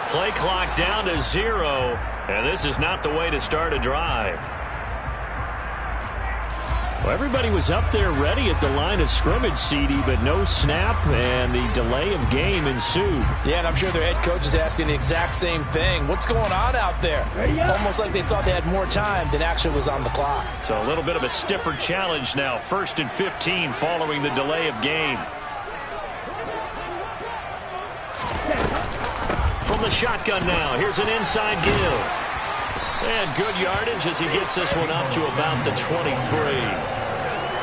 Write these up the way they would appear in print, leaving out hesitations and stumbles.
Play clock down to 0, and this is not the way to start a drive. Well, everybody was up there ready at the line of scrimmage, CD, but no snap, and the delay of game ensued. Yeah, and I'm sure their head coach is asking the exact same thing. What's going on out there? Almost like they thought they had more time than actually was on the clock. So a little bit of a stiffer challenge now. 1st and 15 following the delay of game. From the shotgun now, here's an inside give. And good yardage as he gets this one up to about the 23.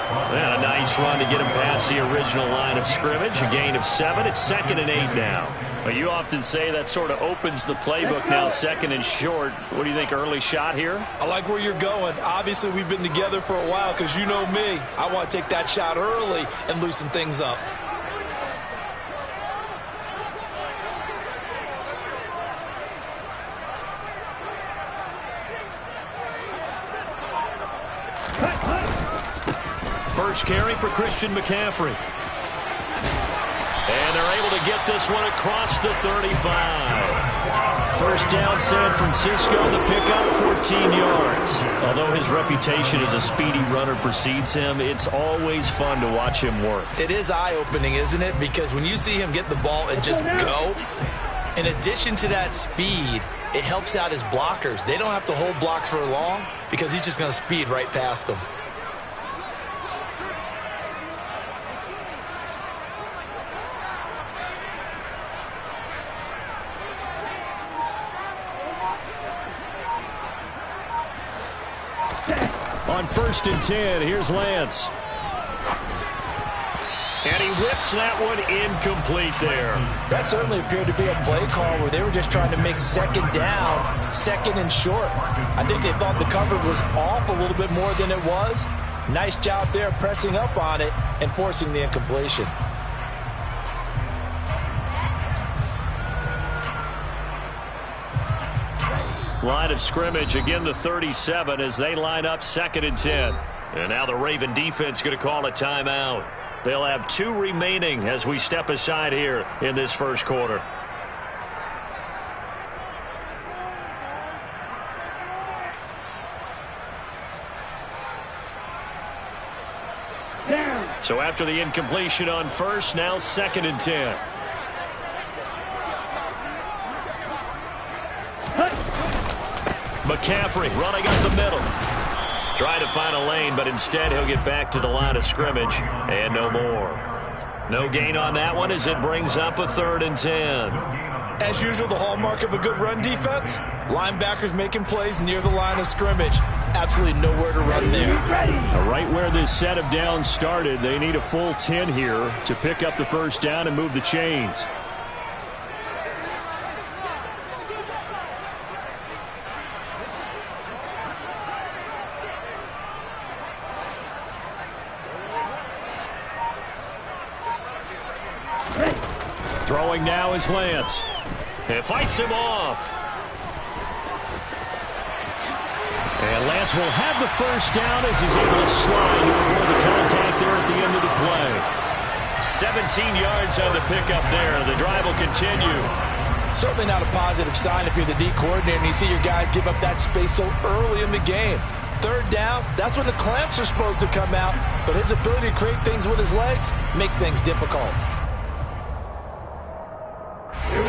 And a nice run to get him past the original line of scrimmage. A gain of 7. It's 2nd and 8 now. Well, you often say that sort of opens the playbook now, 2nd and short. What do you think, early shot here? I like where you're going. Obviously, we've been together for a while because you know me. I want to take that shot early and loosen things up. First carry for Christian McCaffrey. And they're able to get this one across the 35. First down, San Francisco to pick up 14 yards. Although his reputation as a speedy runner precedes him, it's always fun to watch him work. It is eye-opening, isn't it? Because when you see him get the ball and just go, in addition to that speed, it helps out his blockers. They don't have to hold blocks for long because he's just going to speed right past them. On 1st and 10, here's Lance. And he whips that one incomplete there. That certainly appeared to be a play call where they were just trying to make 2nd down, 2nd and short. I think they thought the coverage was off a little bit more than it was. Nice job there pressing up on it and forcing the incompletion. Line of scrimmage, again the 37 as they line up 2nd and 10. And now the Raven defense going to call a timeout. They'll have 2 remaining as we step aside here in this first quarter. So after the incompletion on first, now 2nd and 10. McCaffrey running up the middle. Trying to find a lane, but instead he'll get back to the line of scrimmage. And no more. No gain on that one as it brings up a 3rd and 10. As usual, the hallmark of a good run defense, linebackers making plays near the line of scrimmage. Absolutely nowhere to run there. Right where this set of downs started, they need a full 10 here to pick up the first down and move the chains. Throwing now is Lance. And fights him off. And Lance will have the first down as he's able to slide to avoid the contact there at the end of the play. 17 yards on the pickup there. The drive will continue. Certainly not a positive sign if you're the D coordinator and you see your guys give up that space so early in the game. 3rd down, that's when the clamps are supposed to come out, but his ability to create things with his legs makes things difficult.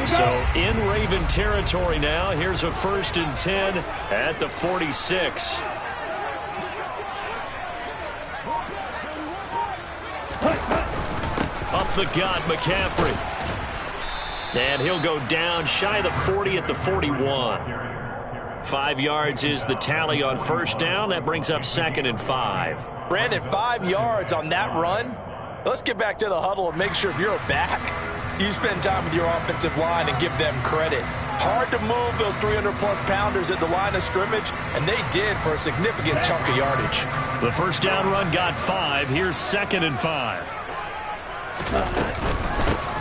So in Raven territory now. Here's a 1st and 10 at the 46. Up the gut, McCaffrey. And he'll go down shy of the 40 at the 41. 5 yards is the tally on first down. That brings up 2nd and 5. Brandon, 5 yards on that run. Let's get back to the huddle and make sure if you're a back, you spend time with your offensive line and give them credit. Hard to move those 300-plus pounders at the line of scrimmage, and they did for a significant chunk of yardage. The first down run got 5. Here's 2nd and 5.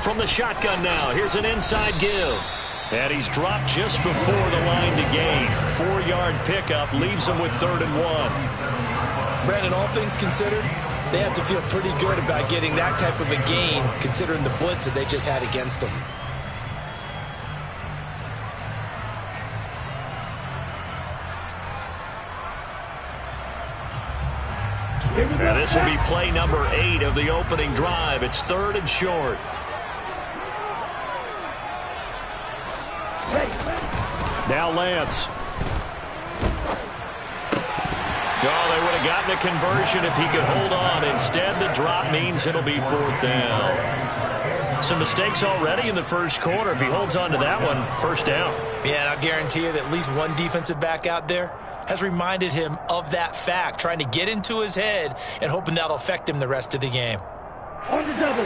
From the shotgun now, here's an inside give. And he's dropped just before the line to gain. 4-yard pickup leaves him with 3rd and 1. Brandon, all things considered, they have to feel pretty good about getting that type of a gain, considering the blitz that they just had against them. And this will be play number 8 of the opening drive. It's 3rd and short. Now Lance. Oh, they would have gotten a conversion if he could hold on. Instead, the drop means it'll be 4th down. Some mistakes already in the first quarter. If he holds on to that one, 1st down. Yeah, and I'll guarantee you that at least one defensive back out there has reminded him of that fact, trying to get into his head and hoping that'll affect him the rest of the game. On the double.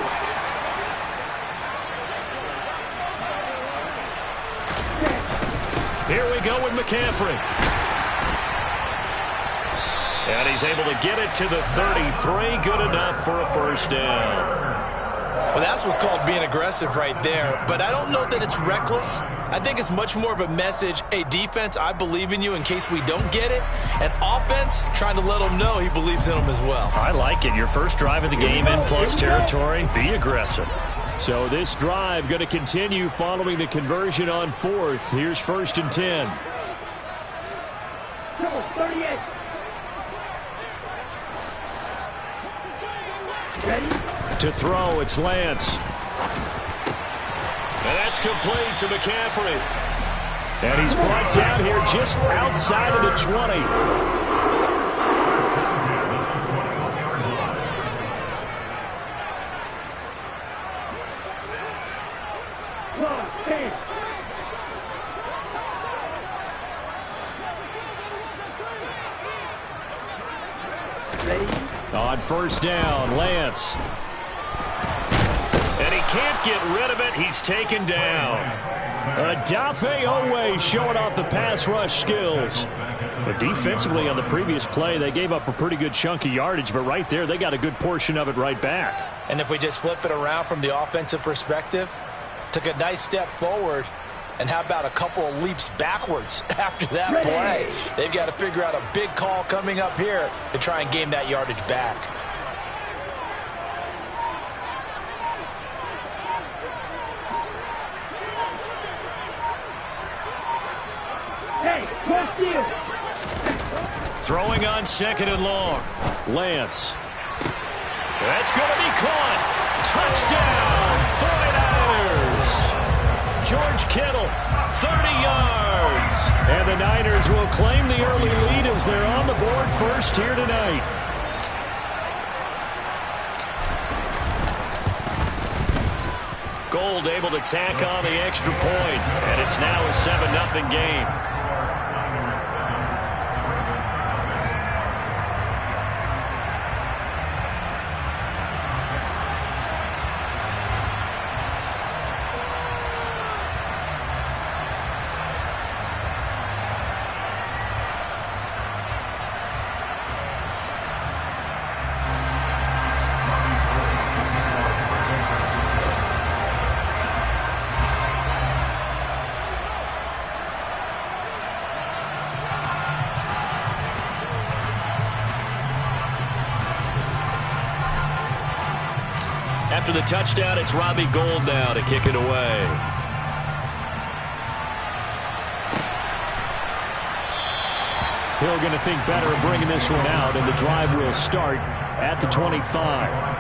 Here we go with McCaffrey. And he's able to get it to the 33. Good enough for a 1st down. Well, that's what's called being aggressive right there. But I don't know that it's reckless. I think it's much more of a message, hey, defense, I believe in you in case we don't get it. And offense, trying to let them know he believes in them as well. I like it. Your first drive of the game in plus territory. Be aggressive. So this drive going to continue following the conversion on 4th. Here's 1st and 10. 38. Ready? To throw, it's Lance. And that's complete to McCaffrey. And he's brought down here just outside of the 20. On 1st down, Lance. And he can't get rid of it. He's taken down. Odafe Oweh showing off the pass rush skills. But defensively on the previous play, they gave up a pretty good chunk of yardage. But right there, they got a good portion of it right back. And if we just flip it around from the offensive perspective, took a nice step forward. And how about a couple of leaps backwards after that play? They've got to figure out a big call coming up here to try and gain that yardage back. Hey, what's deal? Throwing on 2nd and long. Lance. That's going to be caught. Touchdown, 49ers. George Kittle, 30 yards. And the Niners will claim the early lead as they're on the board first here tonight. Gold able to tack on the extra point, and it's now a 7-0 game. After the touchdown, it's Robbie Gould now to kick it away. Hill going to think better of bringing this one out, and the drive will start at the 25.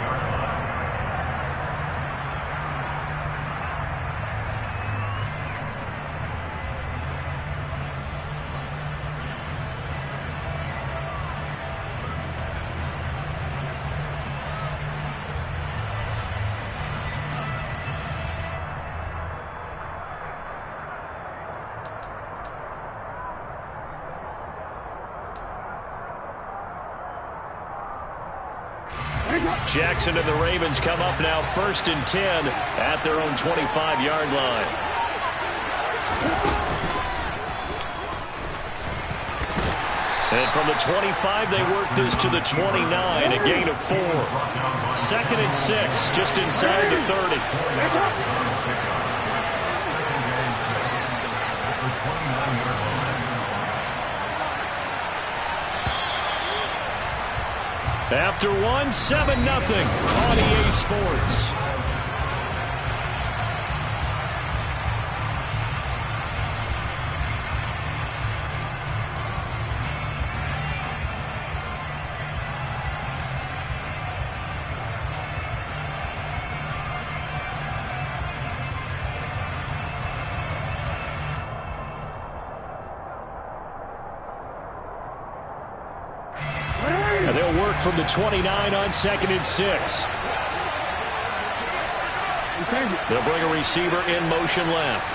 Jackson and the Ravens come up now 1st and 10 at their own 25-yard line. And from the 25, they work this to the 29, a gain of 4. 2nd and 6, just inside the 30. After 7-0 on EA Sports. they'll work from the 29 on 2nd and 6. They'll bring a receiver in motion left.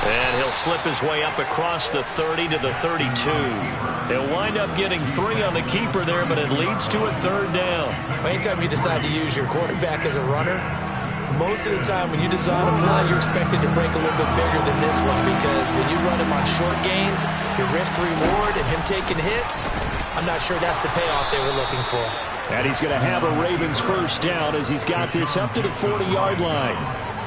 And he'll slip his way up across the 30 to the 32. He'll wind up getting 3 on the keeper there, but it leads to a 3rd down. Anytime you decide to use your quarterback as a runner, most of the time when you design a play, you're expected to break a little bit bigger than this one, because when you run him on short gains, your risk-reward and him taking hits, I'm not sure that's the payoff they were looking for. And he's going to have a Ravens 1st down as he's got this up to the 40-yard line.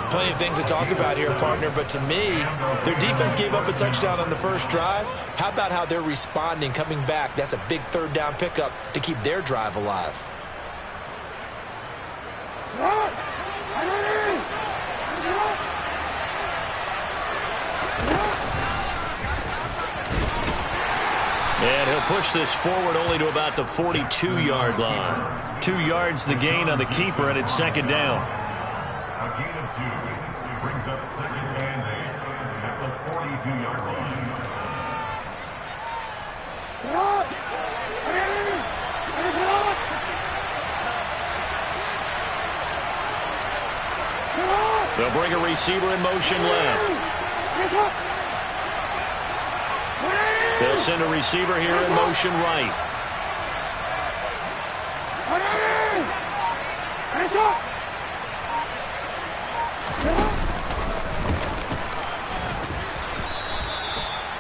Plenty of things to talk about here, partner, but to me, their defense gave up a touchdown on the first drive. How about how they're responding, coming back? That's a big 3rd down pickup to keep their drive alive. And he'll push this forward only to about the 42-yard line. 2 yards the gain on the keeper, and it's 2nd down. A gain of 2 brings up 2nd and 8 at the 42-yard line. They'll bring a receiver in motion left. They'll send a receiver here in motion right.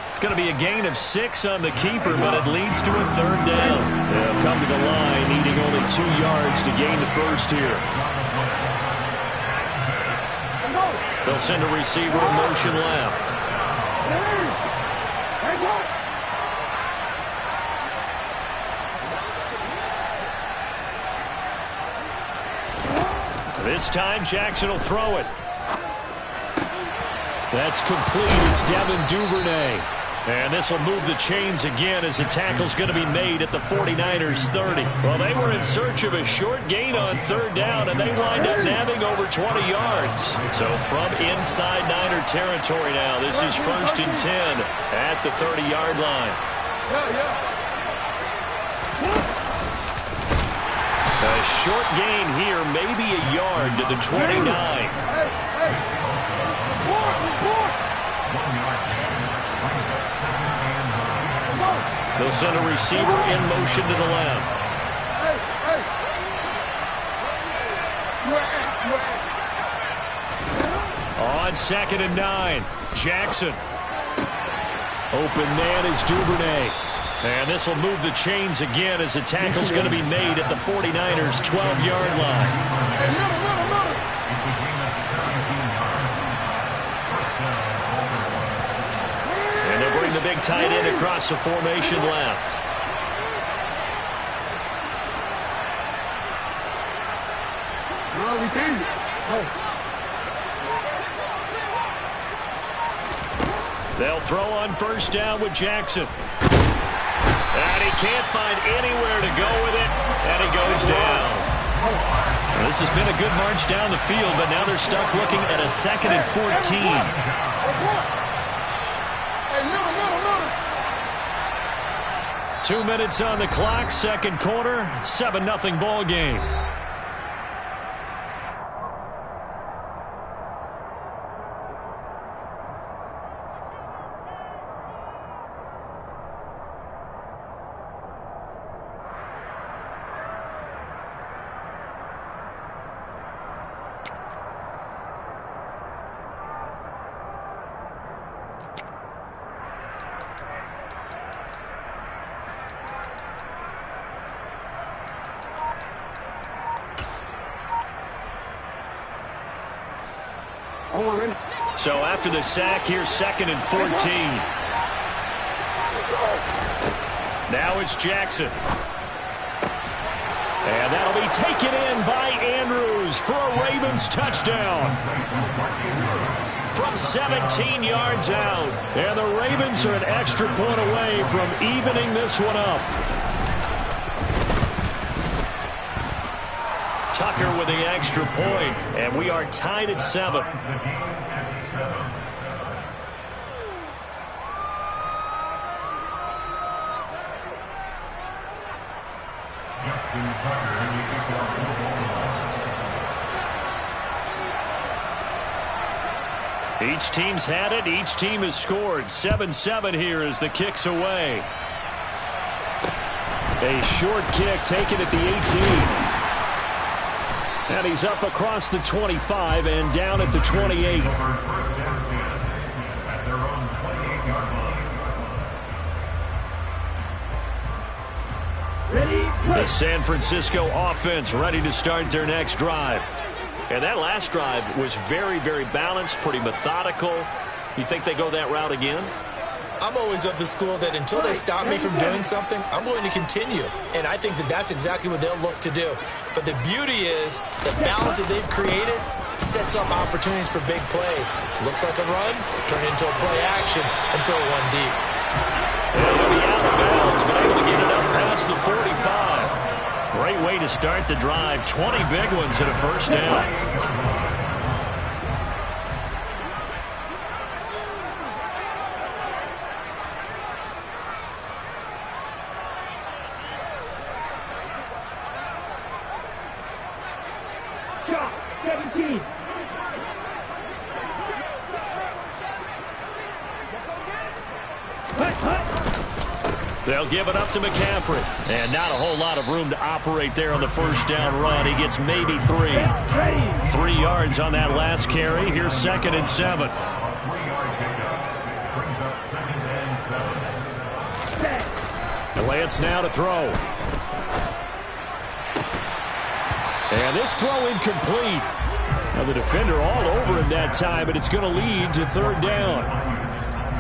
It's going to be a gain of 6 on the keeper, but it leads to a 3rd down. They'll come to the line, needing only 2 yards to gain the 1st here. They'll send a receiver in motion left. This time, Jackson will throw it. That's complete. It's Devin Duvernay. And this will move the chains again as the tackle's going to be made at the 49ers 30. Well, they were in search of a short gain on 3rd down, and they wind up nabbing over 20 yards. So from inside Niner territory now, this is 1st and 10 at the 30-yard line. A short gain here, maybe a yard to the 29. They'll send a receiver in motion to the left. On 2nd and 9, Jackson. Open man is Duvernay. And this will move the chains again as the tackle's going to be made at the 49ers' 12-yard line. And they'll bring the big tight end across the formation left. They'll throw on 1st down with Jackson. And he can't find anywhere to go with it, and he goes down. Well, this has been a good march down the field, but now they're stuck looking at a 2nd and 14. 2 minutes on the clock, 2nd quarter, 7-0 ball game. So after the sack, here's 2nd and 14. Now it's Jackson. And that'll be taken in by Andrews for a Ravens touchdown. From 17 yards out. And the Ravens are an extra point away from evening this one up. Tuck blocker with the extra point, and we are tied at 7. Justin Tucker, and he kicked off the ball. Each team's had it. Each team has scored. 7-7 here as the kick's away. A short kick taken at the 18. And he's up across the 25 and down at the 28. First down 10 at their own 28-yard line. Ready, The San Francisco offense ready to start their next drive. And that last drive was very, very balanced, pretty methodical. You think they go that route again? I'm always of the school that until they stop me from doing something, I'm going to continue. And I think that that's exactly what they'll look to do. But the beauty is the balance that they've created sets up opportunities for big plays. Looks like a run, turn it into a play action, and throw one deep. He'll be out of bounds, but able to get it up past the 45. Great way to start the drive. 20 big ones and a first down. shot, 17. They'll give it up to McCaffrey. And not a whole lot of room to operate there on the first down run. He gets maybe 3. 3 yards on that last carry. Here's 2nd and 7. A 3-yard pickup brings up 2nd and 7. Lance now to throw. And this throw incomplete. Now the defender all over him that time, and it's going to lead to 3rd down.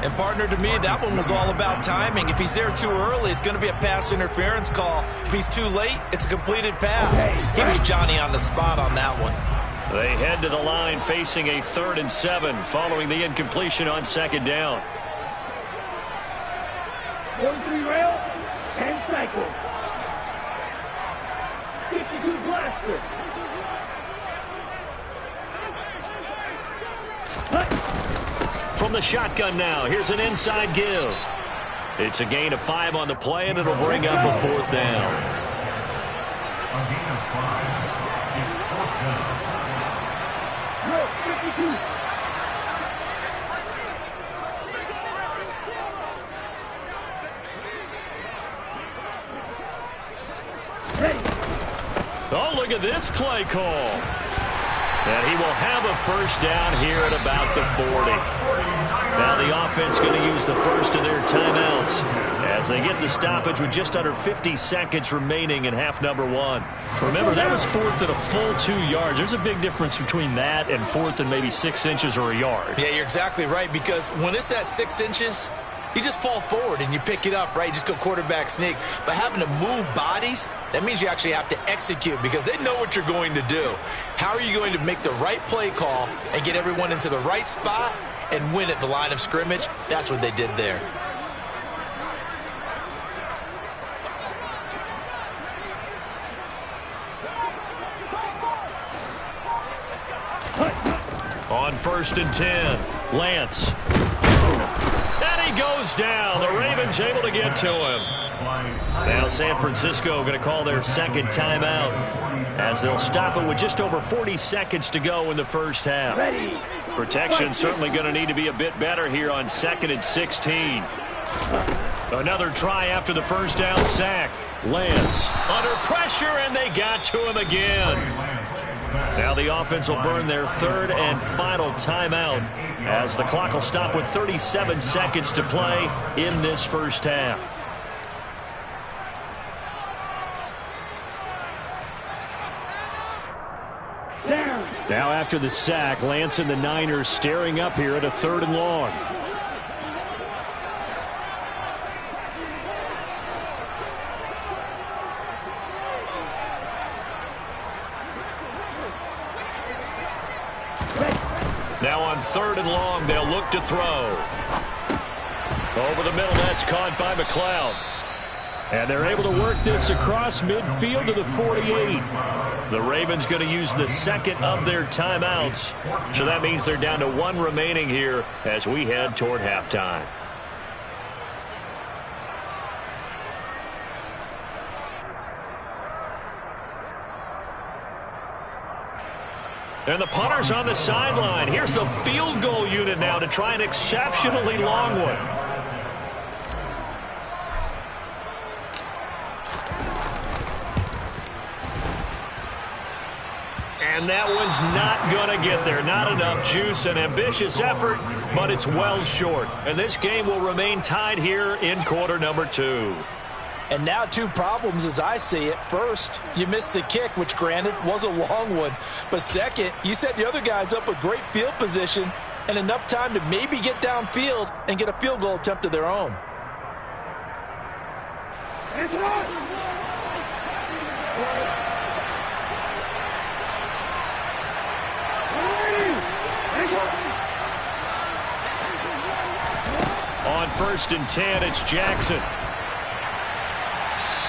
And, partner, to me, that one was all about timing. If he's there too early, it's going to be a pass interference call. If he's too late, it's a completed pass. He was Johnny on the spot on that one. They head to the line facing a 3rd and 7 following the incompletion on 2nd down. 43 rail and cycle. 52 blaster. From the shotgun now, here's an inside give. It's a gain of 5 on the play, and it'll bring up a 4th down. A gain of 5. It's 4th down. Drill 52. Oh, look at this play call. And he will have a first down here at about the 40. Now the offense going to use the first of their timeouts as they get the stoppage with just under 50 seconds remaining in half number 1. Remember, that was 4th and a full 2 yards. There's a big difference between that and 4th and maybe 6 inches or a yard. Yeah, you're exactly right, because when it's at 6 inches, you just fall forward and you pick it up, right? You just go quarterback sneak. But having to move bodies, that means you actually have to execute because they know what you're going to do. How are you going to make the right play call and get everyone into the right spot and win at the line of scrimmage? That's what they did there. On 1st and 10, Lance. And he goes down. The Ravens able to get to him. Now San Francisco going to call their 2nd timeout as they'll stop it with just over 40 seconds to go in the first half. Protection certainly going to need to be a bit better here on 2nd and 16. Another try after the first down sack. Lance under pressure, and they got to him again. Now the offense will burn their 3rd and final timeout as the clock will stop with 37 seconds to play in this first half. Now after the sack, Lance and the Niners staring up here at a 3rd and long. Now on 3rd and long, they'll look to throw. Over the middle, that's caught by McLeod. And they're able to work this across midfield to the 48. The Ravens going to use the second of their timeouts. So that means they're down to one remaining here as we head toward halftime. And the punter's on the sideline. Here's the field goal unit now to try an exceptionally long one. And that one's not going to get there. Not enough juice. An ambitious effort, but it's well short. And this game will remain tied here in quarter number 2. And now 2 problems as I see it. First, you missed the kick, which granted was a long one. But second, you set the other guys up with great field position and enough time to maybe get downfield and get a field goal attempt of their own. On 1st and 10, it's Jackson.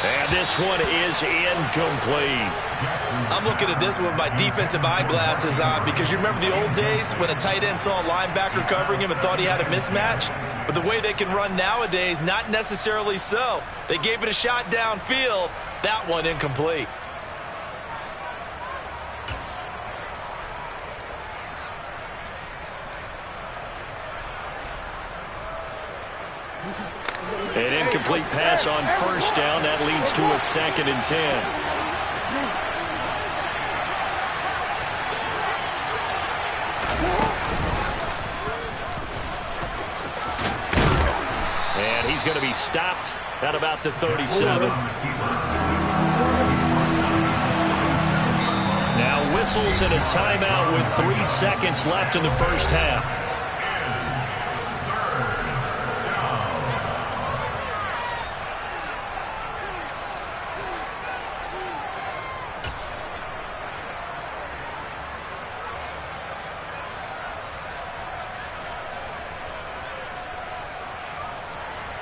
And this one is incomplete. I'm looking at this with my defensive eyeglasses on because you remember the old days when a tight end saw a linebacker covering him and thought he had a mismatch? But the way they can run nowadays, not necessarily so. They gave it a shot downfield. That one incomplete. An incomplete pass on 1st down. That leads to a 2nd and 10. And he's going to be stopped at about the 37. Now whistles and a timeout with 3 seconds left in the first half.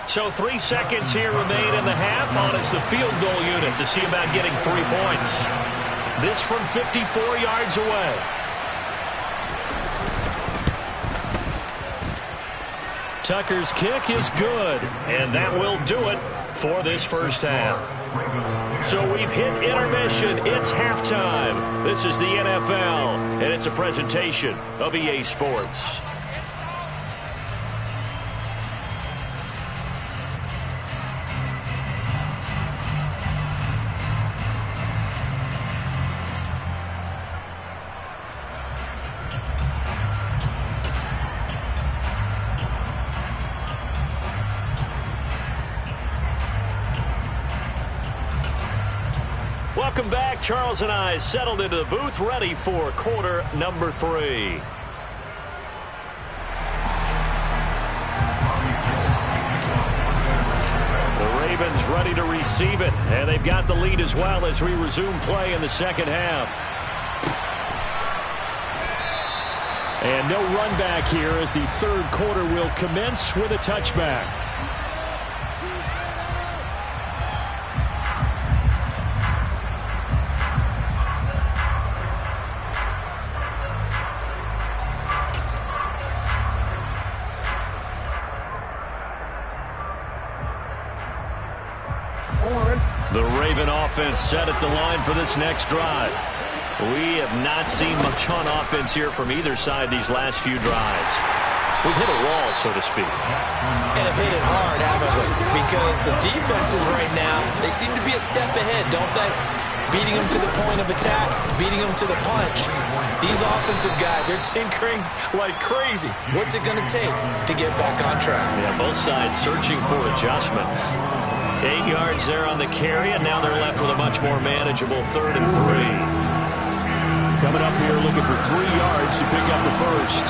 So 3 seconds here remain in the half. On it's the field goal unit to see about getting 3 points. This from 54 yards away. Tucker's kick is good, and that will do it for this first half. So we've hit intermission. It's halftime. This is the NFL, and it's a presentation of EA Sports. Welcome back. Charles and I settled into the booth, ready for quarter number 3. The Ravens ready to receive it, and they've got the lead as well as we resume play in the second half. And no run back here as the third quarter will commence with a touchback. The Raven offense set at the line for this next drive. We have not seen much on offense here from either side these last few drives. We've hit a wall, so to speak. And have hit it hard, haven't we? Because the defenses right now, they seem to be a step ahead, don't they? Beating them to the point of attack, beating them to the punch. These offensive guys, they're tinkering like crazy. What's it going to take to get back on track? Yeah, both sides searching for adjustments. 8 yards there on the carry, and now they're left with a much more manageable 3rd and 3. Coming up here looking for 3 yards to pick up the first.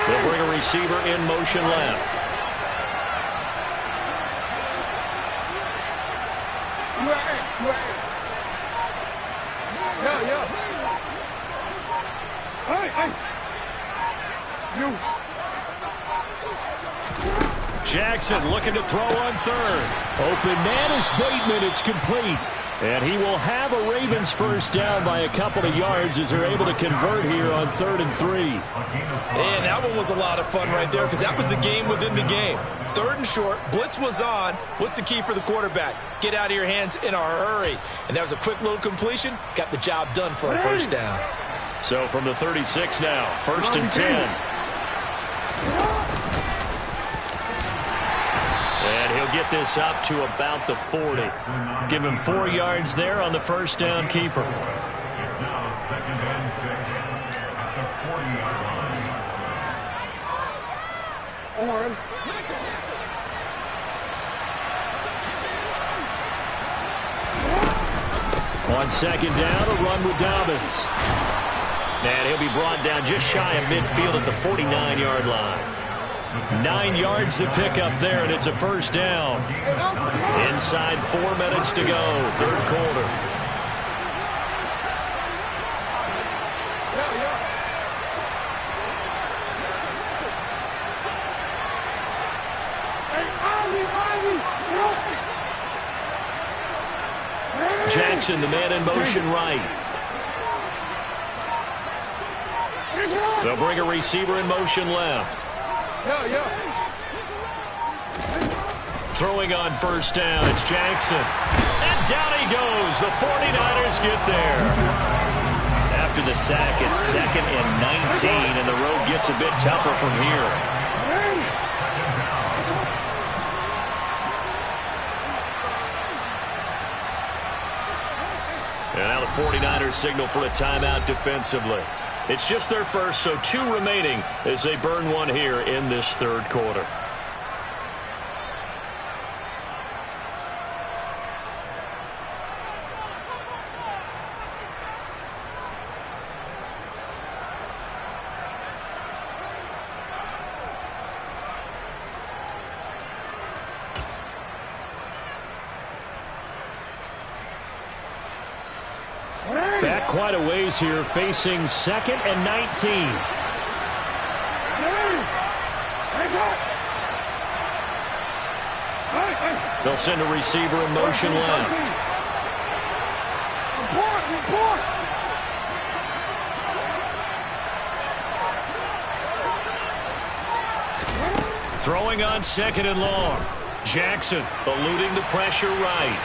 They'll bring a receiver in motion left. Jackson looking to throw on third. Open man is Bateman. It's complete. And he will have a Ravens first down by a couple of yards as they're able to convert here on 3rd and 3. And that one was a lot of fun right there because that was the game within the game. 3rd and short, blitz was on. What's the key for the quarterback? Get out of your hands in a hurry. And that was a quick little completion. Got the job done for a first down. So from the 36 now, 1st and 10. And he'll get this up to about the 40. Give him 4 yards there on the first down keeper. It's now 2nd and 6 at the 40-yard line. On 2nd down, a run with Dobbins. And he'll be brought down just shy of midfield at the 49-yard line. 9 yards to pick up there, and it's a first down. Inside 4 minutes to go, 3rd quarter. Jackson, the man in motion right. They'll bring a receiver in motion left. Throwing on first down, it's Jackson. And down he goes. The 49ers get there. After the sack, it's 2nd and 19, and the road gets a bit tougher from here. And now the 49ers signal for a timeout defensively. It's just their first, so 2 remaining as they burn one here in this 3rd quarter. Back quite a ways here, facing 2nd and 19. They'll send a receiver in motion left. Throwing on 2nd and long. Jackson eluding the pressure right.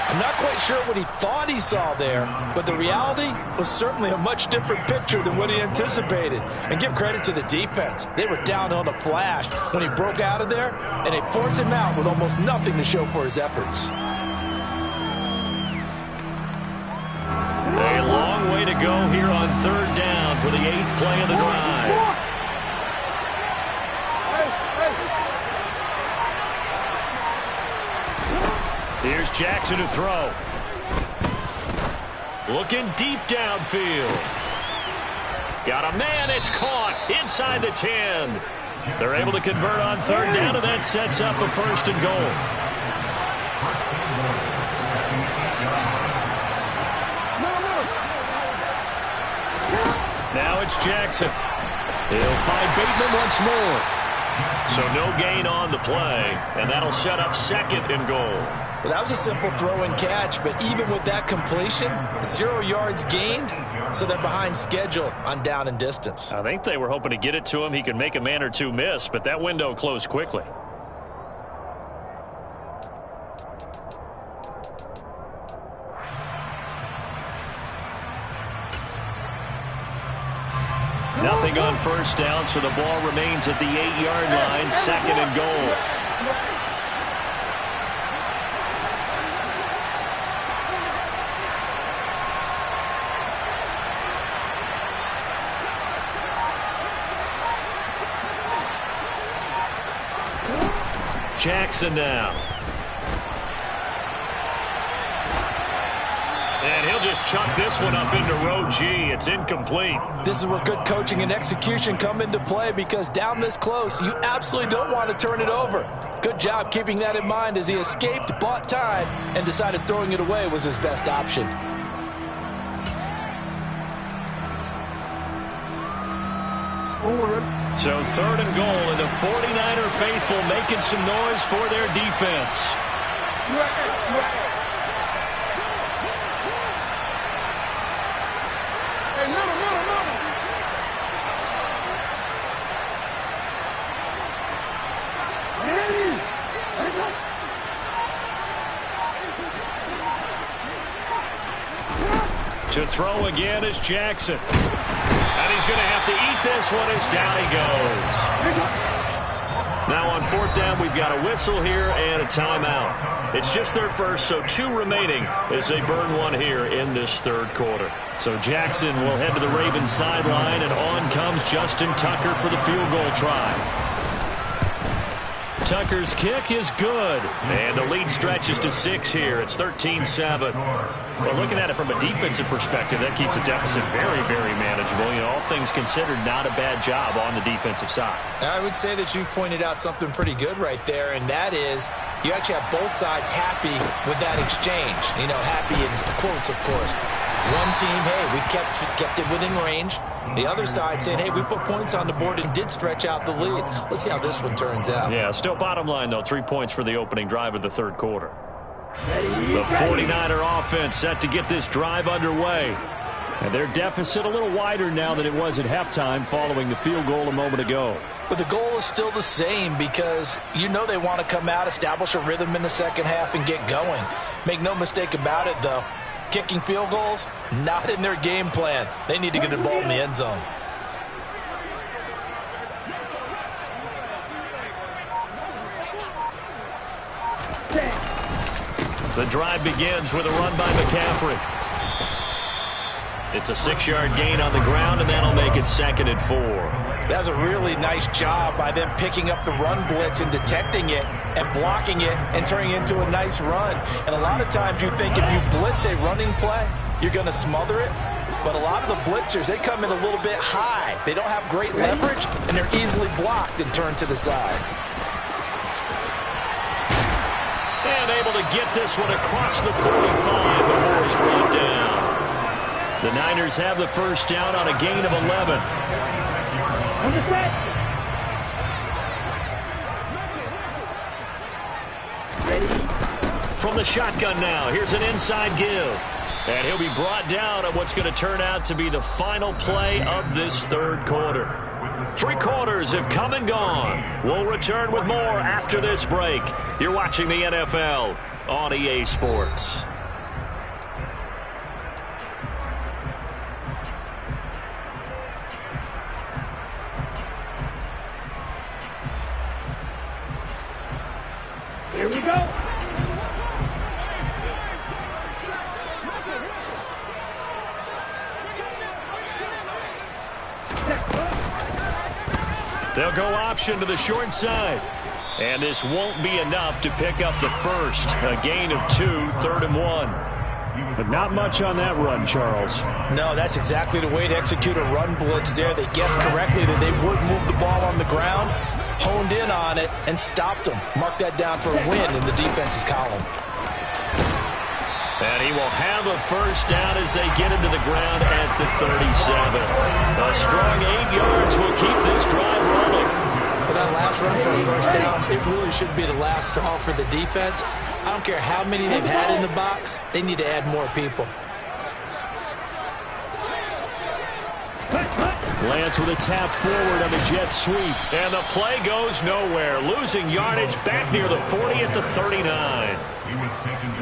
I'm not quite sure what he thought he saw there, but the reality was certainly a much different picture than what he anticipated. And give credit to the defense. They were down on a flash when he broke out of there, and they forced him out with almost nothing to show for his efforts. A long way to go here on 3rd down for the 8th play of the drive. Here's Jackson to throw. Looking deep downfield. Got a man, it's caught inside the 10. They're able to convert on 3rd down, and that sets up a 1st and goal. Now it's Jackson. He'll find Bateman once more. So no gain on the play, and that'll set up 2nd and goal. Well, that was a simple throw and catch, but even with that completion, 0 yards gained, so they're behind schedule on down and distance. I think they were hoping to get it to him. He could make a man or 2 miss, but that window closed quickly. Nothing on first down, so the ball remains at the 8-yard line, 2nd and goal. Jackson now. And he'll just chuck this one up into row G. It's incomplete. This is where good coaching and execution come into play, because down this close, you absolutely don't want to turn it over. Good job keeping that in mind as he escaped, bought time, and decided throwing it away was his best option. So 3rd and goal, and the 49er faithful making some noise for their defense. To throw again is Jackson. And he's going to have to eat this one as down he goes. Now on 4th down, we've got a whistle here and a timeout. It's just their first, so 2 remaining as they burn one here in this 3rd quarter. So Jackson will head to the Ravens sideline, and on comes Justin Tucker for the field goal try. Tucker's kick is good, and the lead stretches to 6 here. It's 13-7. Well, looking at it from a defensive perspective, that keeps the deficit very, very manageable. You know, all things considered, not a bad job on the defensive side. I would say that you've pointed out something pretty good right there, and that is you actually have both sides happy with that exchange. You know, happy in quotes, of course. One team, hey, we've kept it within range. The other side saying, hey, we put points on the board and did stretch out the lead. Let's see how this one turns out. Yeah, still bottom line, though, 3 points for the opening drive of the 3rd quarter. The 49er offense set to get this drive underway. And their deficit a little wider now than it was at halftime following the field goal a moment ago. But the goal is still the same because you know they want to come out, establish a rhythm in the second half, and get going. Make no mistake about it, though. Kicking field goals, not in their game plan. They need to get the ball in the end zone. The drive begins with a run by McCaffrey. It's a 6-yard gain on the ground, and that'll make it 2nd and 4. That's a really nice job by them picking up the run blitz and detecting it and blocking it and turning it into a nice run. And a lot of times you think if you blitz a running play, you're going to smother it. But a lot of the blitzers, they come in a little bit high. They don't have great leverage, and they're easily blocked and turned to the side. And able to get this one across the 45 before he's brought down. The Niners have the first down on a gain of 11. From the shotgun now, here's an inside give. And he'll be brought down on what's going to turn out to be the final play of this 3rd quarter. 3 quarters have come and gone. We'll return with more after this break. You're watching the NFL on EA Sports. Here we go. They'll go option to the short side. And this won't be enough to pick up the first. A gain of 2, 3rd and 1. But not much on that run, Charles. No, that's exactly the way to execute a run blitz there. They guessed correctly that they would move the ball on the ground, honed in on it, and stopped them. Mark that down for a win in the defense's column. And he will have a first down as they get him to the ground at the 37. A strong 8 yards will keep this drive rolling. Well, that last run for a first down, it really should be the last straw for the defense. I don't care how many they've had in the box. They need to add more people. Lance with a tap forward on the jet sweep. And the play goes nowhere. Losing yardage back near the 40 at the 39.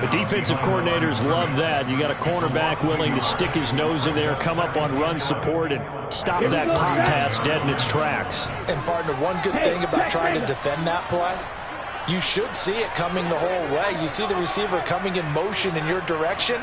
The defensive coordinators love that. You got a cornerback willing to stick his nose in there, come up on run support, and stop that pop pass dead in its tracks. And, partner, one good thing about trying to defend that play, you should see it coming the whole way. You see the receiver coming in motion in your direction.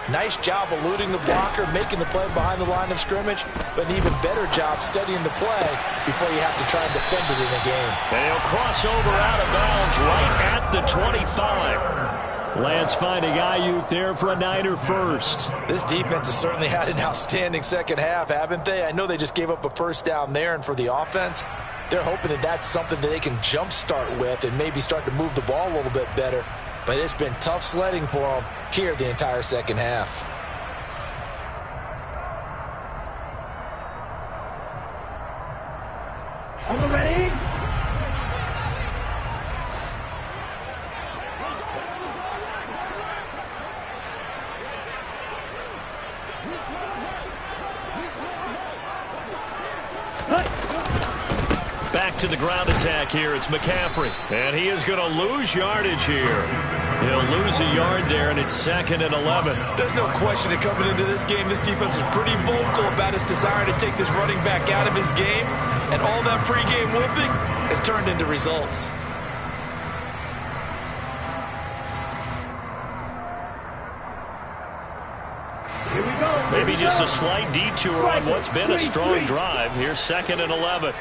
Nice job eluding the blocker, making the play behind the line of scrimmage, but an even better job studying the play before you have to try and defend it in a game. And he'll cross over out of bounds right at the 25. Lance finding Ayuk there for a Niner first. This defense has certainly had an outstanding second half, haven't they? I know they just gave up a first down there, and for the offense, they're hoping that that's something that they can jumpstart with and maybe start to move the ball a little bit better. But it's been tough sledding for them here the entire second half. On the ready. Back to the ground attack here. It's McCaffrey. And he is going to lose yardage here. He'll lose a yard there, and it's 2nd and 11. There's no question that coming into this game, this defense was pretty vocal about its desire to take this running back out of his game. And all that pregame whooping has turned into results. Here we go. Maybe just a slight detour on what's been a strong drive. Here's 2nd and 11.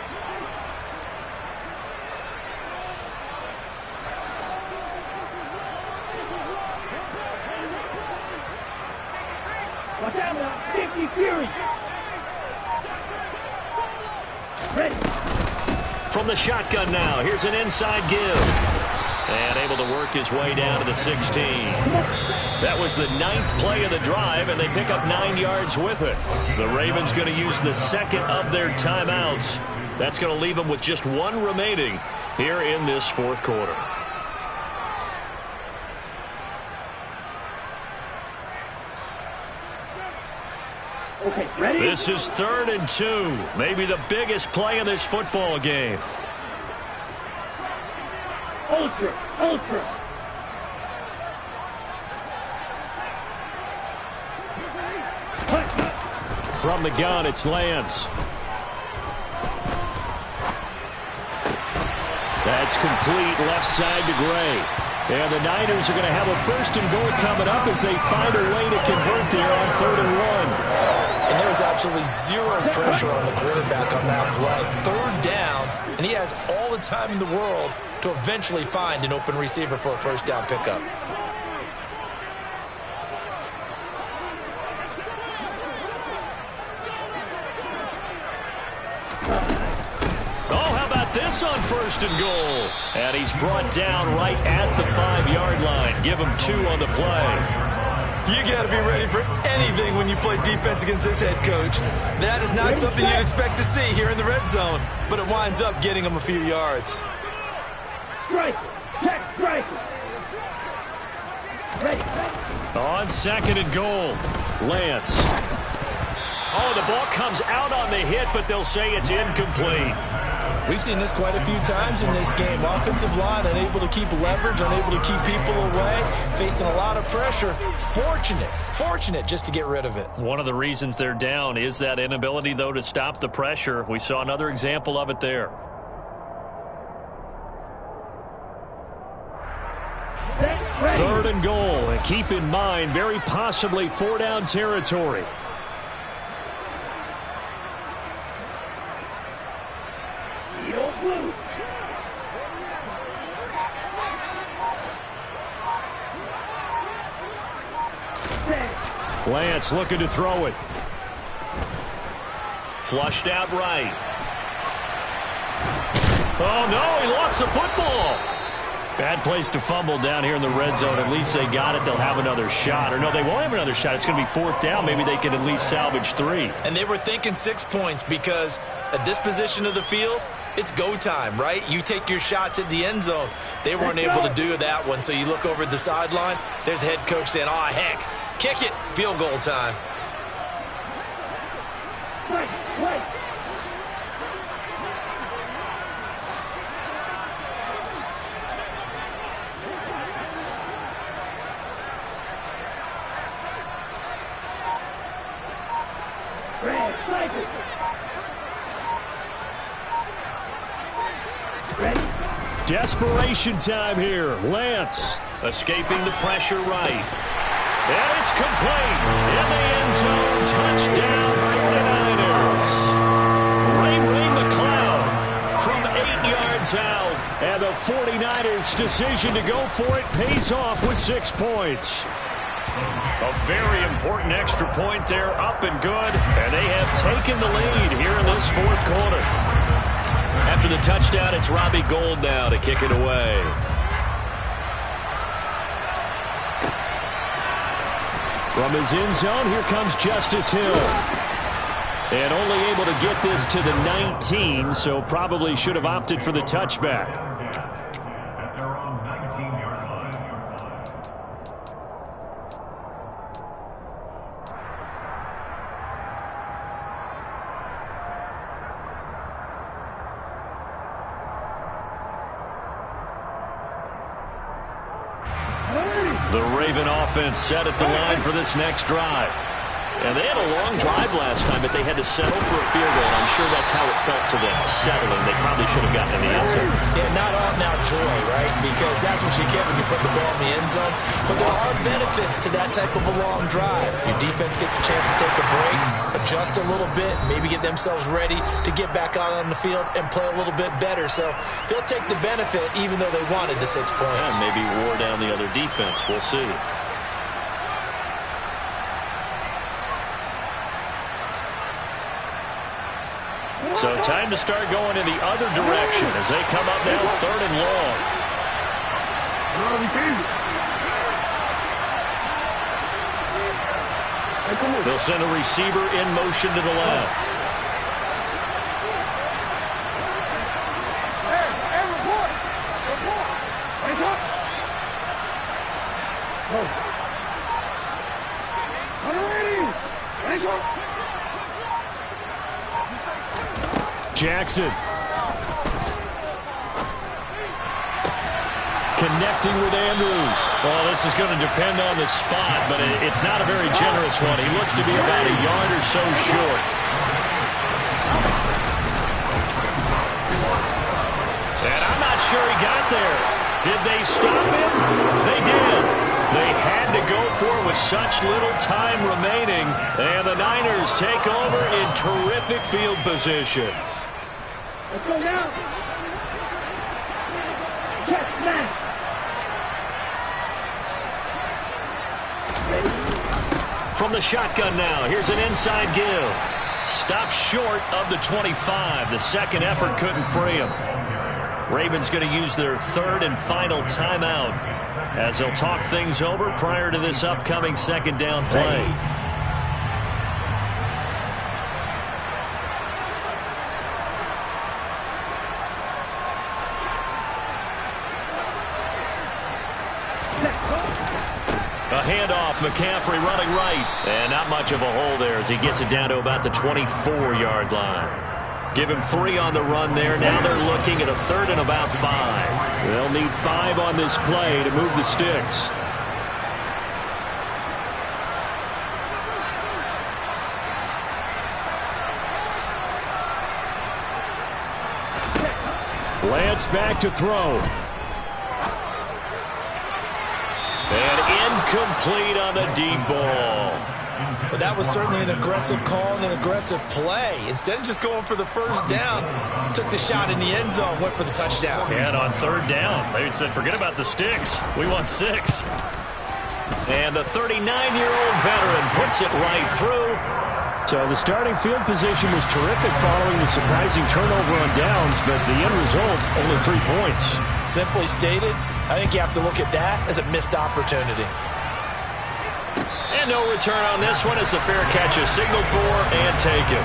Watch out now. 50 Fury. Ready. From the shotgun now, here's an inside give. And able to work his way down to the 16. That was the 9th play of the drive, and they pick up 9 yards with it. The Ravens going to use the 2nd of their timeouts. That's going to leave them with just 1 remaining here in this 4th quarter. Okay, ready? This is 3rd and 2. Maybe the biggest play of this football game. Ultra, ultra. From the gun, it's Lance. That's complete left side to Gray. And the Niners are going to have a 1st and goal coming up as they find a way to convert there on 3rd and 1. And there was absolutely zero pressure on the quarterback on that play. 3rd down, and he has all the time in the world to eventually find an open receiver for a 1st down pickup. Oh, how about this on 1st and goal? And he's brought down right at the 5-yard line. Give him 2 on the play. You got to be ready for anything when you play defense against this head coach. That is not something you'd expect to see here in the red zone, but it winds up getting him a few yards. Strike. Check strike. Ready. On 2nd and goal, Lance. Oh, the ball comes out on the hit, but they'll say it's incomplete. We've seen this quite a few times in this game. Offensive line unable to keep leverage, unable to keep people away, facing a lot of pressure. Fortunate just to get rid of it. One of the reasons they're down is that inability, though, to stop the pressure. We saw another example of it there. Ready. 3rd and goal, and keep in mind, very possibly 4-down territory. Blue. Lance looking to throw it. Flushed out right. Oh, no, he lost the football. Bad place to fumble down here in the red zone. At least they got it. They'll have another shot. Or no, they won't have another shot. It's going to be 4th down. Maybe they can at least salvage 3. And they were thinking 6 points because at this position of the field, it's go time, right? You take your shots at the end zone. They weren't able to do that one. So you look over at the sideline. There's the head coach saying, oh, heck, kick it. Field goal time. Right. Red cycle. Ready. Desperation time here. Lance escaping the pressure right. And it's complete. In the end zone. Touchdown 49ers. Ray McCloud from 8 yards out. And the 49ers' decision to go for it pays off with 6 points. A very important extra point there, up and good. And they have taken the lead here in this 4th quarter. After the touchdown, it's Robbie Gould now to kick it away. From his end zone, here comes Justice Hill. And only able to get this to the 19, so probably should have opted for the touchback. At their own 19-yard line. The Raven offense set at the line for this next drive. And they had a long drive last time, but they had to settle for a field goal. I'm sure that's how it felt to them, settling. They probably should have gotten in the end zone. Yeah, not all now joy, right? Because that's what you get when you put the ball in the end zone. But there are benefits to that type of a long drive. Your defense gets a chance to take a break, adjust a little bit, maybe get themselves ready to get back out on the field and play a little bit better. So they'll take the benefit even though they wanted the 6 points. And maybe wore down the other defense. We'll see. So time to start going in the other direction as they come up now 3rd and long. They'll send a receiver in motion to the left. Jackson. Connecting with Andrews. Well, this is going to depend on the spot, but it's not a very generous one. He looks to be about a yard or so short. And I'm not sure he got there. Did they stop him? They did. They had to go for it with such little time remaining. And the Niners take over in terrific field position. Let's go now. Catch smash. From the shotgun now, here's an inside give. Stopped short of the 25. The second effort couldn't free him. Ravens going to use their 3rd and final timeout as they'll talk things over prior to this upcoming 2nd down play. A handoff, McCaffrey running right. And not much of a hole there as he gets it down to about the 24-yard line. Give him 3 on the run there. Now they're looking at a 3rd and about 5. They'll need 5 on this play to move the sticks. Lance back to throw. And incomplete on the deep ball. But that was certainly an aggressive call and an aggressive play. Instead of just going for the first down, took the shot in the end zone, went for the touchdown. And on 3rd down, they said, forget about the sticks. We want 6. And the 39-year-old veteran puts it right through. So the starting field position was terrific following the surprising turnover on downs, but the end result, only 3 points. Simply stated, I think you have to look at that as a missed opportunity. And no return on this one as the fair catch is signaled for and taken.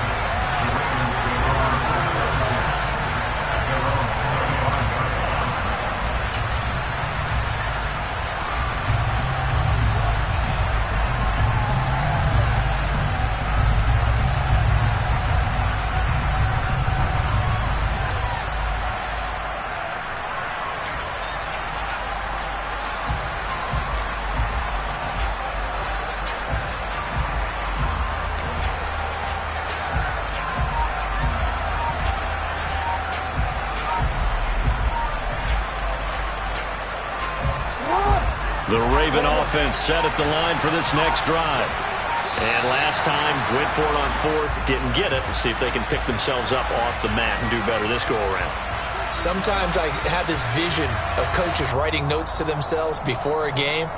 The Raven offense set at the line for this next drive. And last time, went for it on 4th, didn't get it. We'll see if they can pick themselves up off the mat and do better this go-around. Sometimes I have this vision of coaches writing notes to themselves before a game.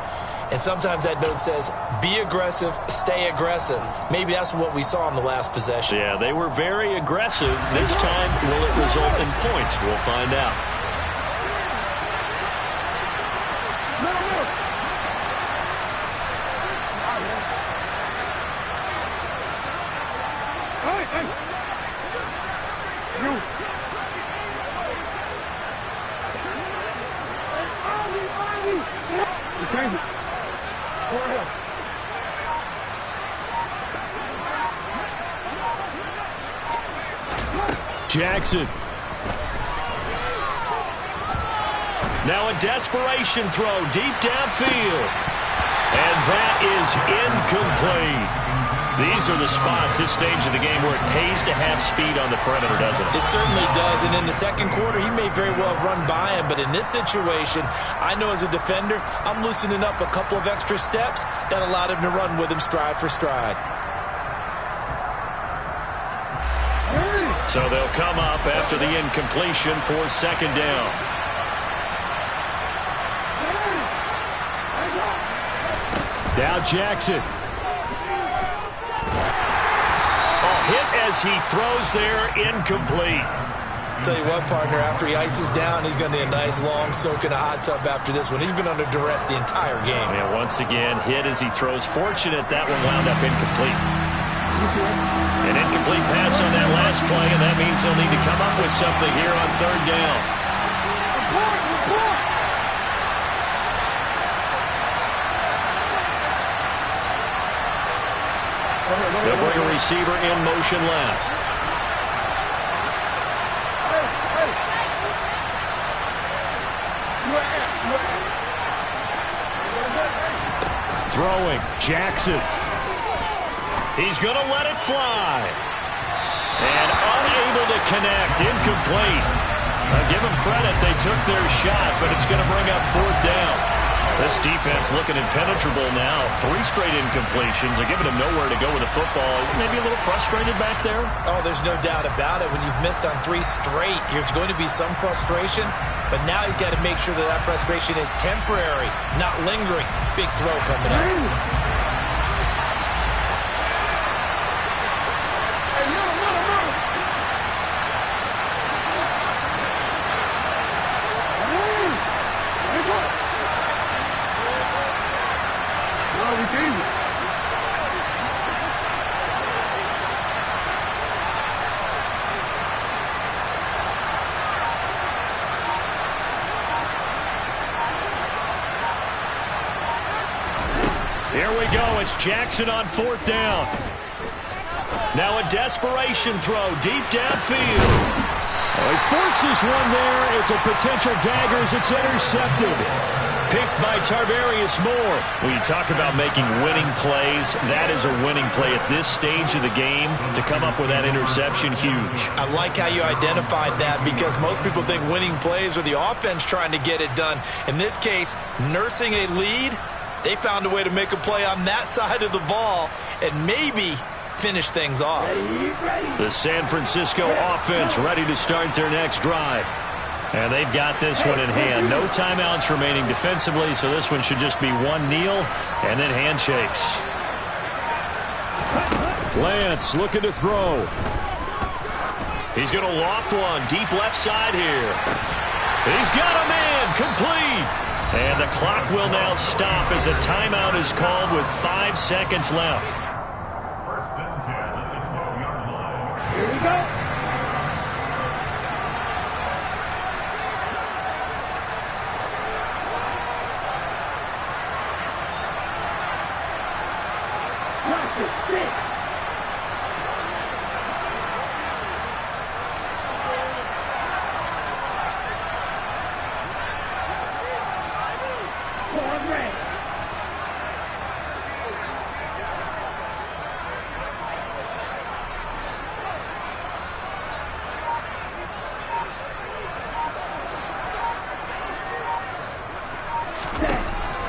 And sometimes that note says, be aggressive, stay aggressive. Maybe that's what we saw in the last possession. Yeah, they were very aggressive. This time, will it result in points? We'll find out. Hey, hey. Jackson. Now a desperation throw deep downfield. And that is incomplete. These are the spots, this stage of the game, where it pays to have speed on the perimeter, doesn't it? It certainly does, and in the second quarter, he may very well have run by him, but in this situation, I know as a defender, I'm loosening up a couple of extra steps that allowed him to run with him stride for stride. So they'll come up after the incompletion for second down. Now Jackson. Hit as he throws there, incomplete. Tell you what, partner, after he ices down, he's going to need a nice long soak in a hot tub after this one. He's been under duress the entire game. Yeah, once again, hit as he throws. Fortunate that one wound up incomplete. An incomplete pass on that last play, and that means they'll need to come up with something here on third down. They'll bring a receiver in motion left. Throwing, Jackson. He's going to let it fly. And unable to connect, incomplete. I'll give them credit, they took their shot, but it's going to bring up fourth down. This defense looking impenetrable now. 3 straight incompletions. They're giving him nowhere to go with the football. Maybe a little frustrated back there? Oh, there's no doubt about it. When you've missed on 3 straight, there's going to be some frustration. But now he's got to make sure that that frustration is temporary, not lingering. Big throw coming up. Here we go. It's Jackson on fourth down. Now a desperation throw deep downfield. Oh, he forces one there. It's a potential dagger as it's intercepted. Picked by Tarvarius Moore. When you talk about making winning plays, that is a winning play at this stage of the game. To come up with that interception, huge. I like how you identified that because most people think winning plays are the offense trying to get it done. In this case, nursing a lead, they found a way to make a play on that side of the ball and maybe finish things off. The San Francisco offense ready to start their next drive. And they've got this one in hand. No timeouts remaining defensively, so this one should just be one kneel and then handshakes. Lance looking to throw. He's going to loft one deep left side here. He's got a man complete. And the clock will now stop as a timeout is called with 5 seconds left. First and 10 at the 12-yard line. Here we go.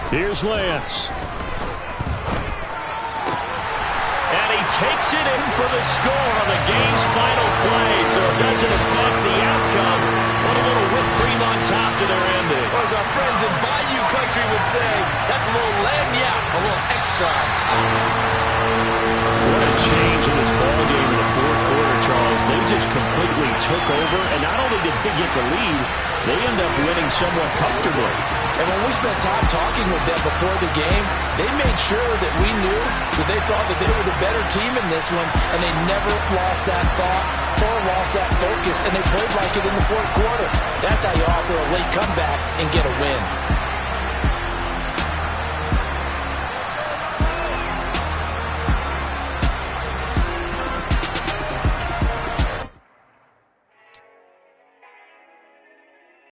Here's Lance. And he takes it in for the score on the game's final play, so it doesn't affect the outcome. Put a little whipped cream on top to their ending. Or as our friends in Bayou Country would say, that's a little lagniappe, a little extra on top. What a change in this ball game in the fourth quarter, Charles. They just completely took over, and not only did they get the lead, they end up winning somewhat comfortably. And when we spent time talking with them before the game, they made sure that we knew that they thought that they were the better team in this one, and they never lost that thought or lost that focus, and they played like it in the fourth quarter. That's how you offer a late comeback and get a win.